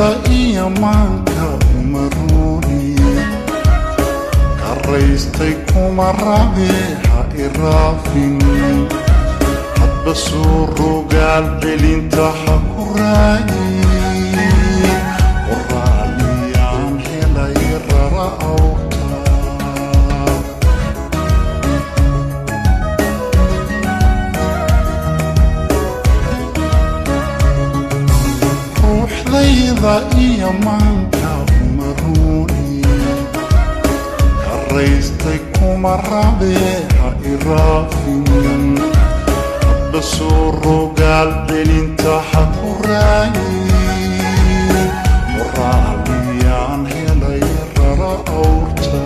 iyamanka umaruni karaystay kuma rabe ha irafin hadba soo rogaal celinta ha ku raayi waraaliyaan helay rara awta ruuxdayda iyamanka umaruni karaystay kuma rabe ha irafin hadba soo rogaal celinta ha ku raayi waraaliyaan helay rara awrta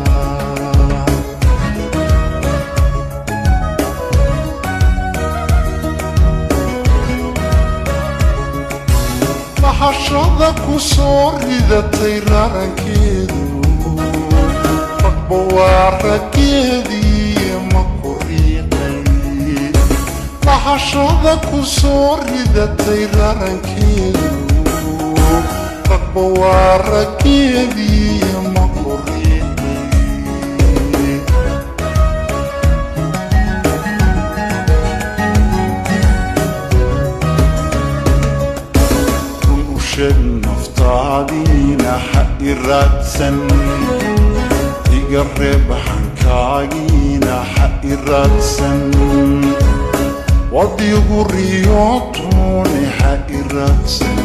bahashada ku soo ridatay rarankeedu ragba waa raggeedii ma ku riiqay bahashada ku soo ridatay rarankeedu ragba waa raggeedii ma ku riiqay run u sheeg naftaadiina ha i raadsan iga reeb hankaagiina ha i raadsan wadigu riyootune ha i raadsan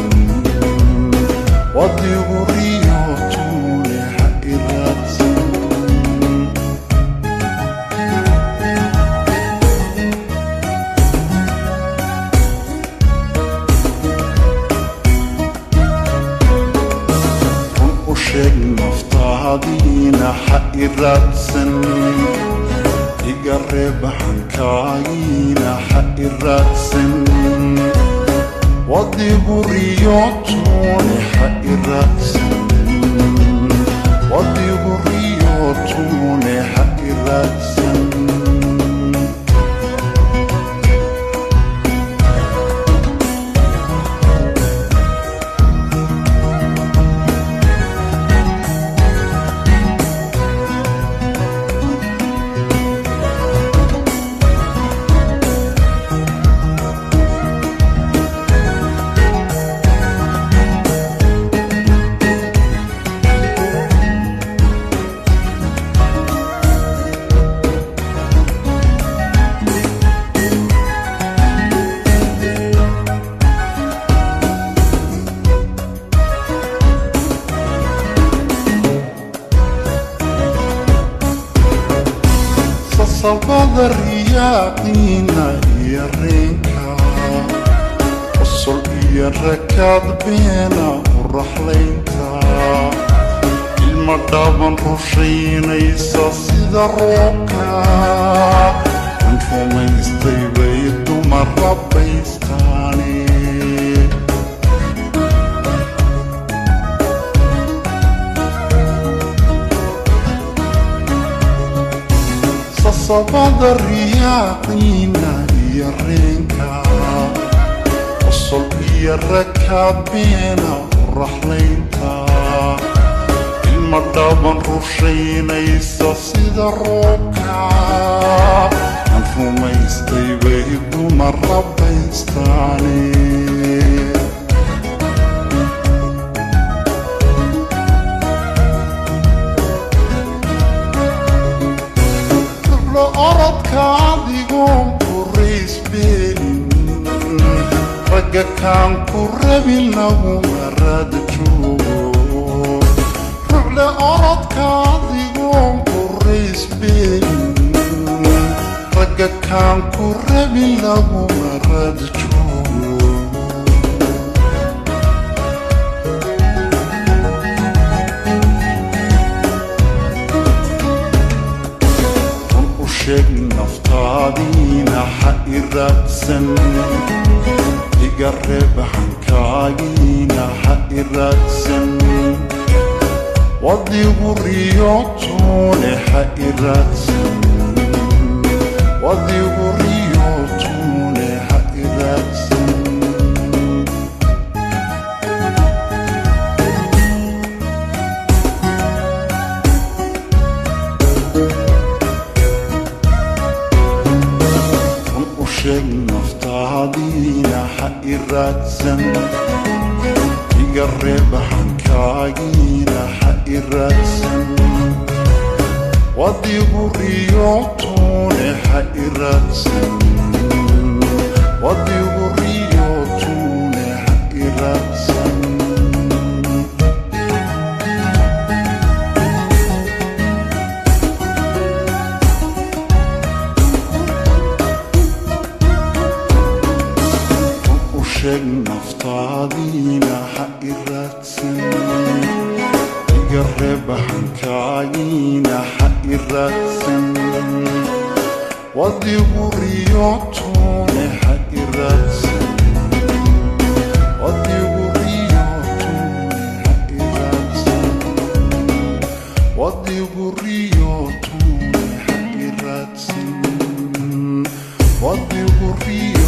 wadigu riyootune ha i raadsan run u sheeg naftaadiina ha i raadsan iga reeb hankaagiina ha i raadsan wadigu riyootune ha i raadsan wadigu riyootune ha i raadsan sabada riyaaqina iyo reenka qosol iyo rakaad beena u raxlaynta ilma dhaaban rushaynaysa sida roobka an rumaystay bay dumar rabbaystaane sabada riyaaqina iyo reenka qosol iyo rakaad beena u raxlaynta ilma dhaaban rushaynaysa sida roobka an rumaystay bay dumar rabbaystaane orodka adigoon ku raysbeelin ragga kaan ku rabin laguma raad joogo ruuxle orodka adigoon ku raysbeelin ragga kaan ku rabin laguma raad joogo naftaadiina ha i raadsan iga reeb hankaagiina ha i raadsan wadigu riyootune ha i raadsan wadigu riyootune ha i raadsan حقيراتسن يقرب حنكاينا حقيراتسن ودي غريوتوني حقيراتسن ودي غريوتوني حقيراتسن شق نفتالينا حقيراتسن يقرب حنكاينا حقيراتسن ودي غريوتوني حقيراتسن ودي غريوتوني حقيراتسن ودي غريوتوني حقيراتسن ودي غريوتوني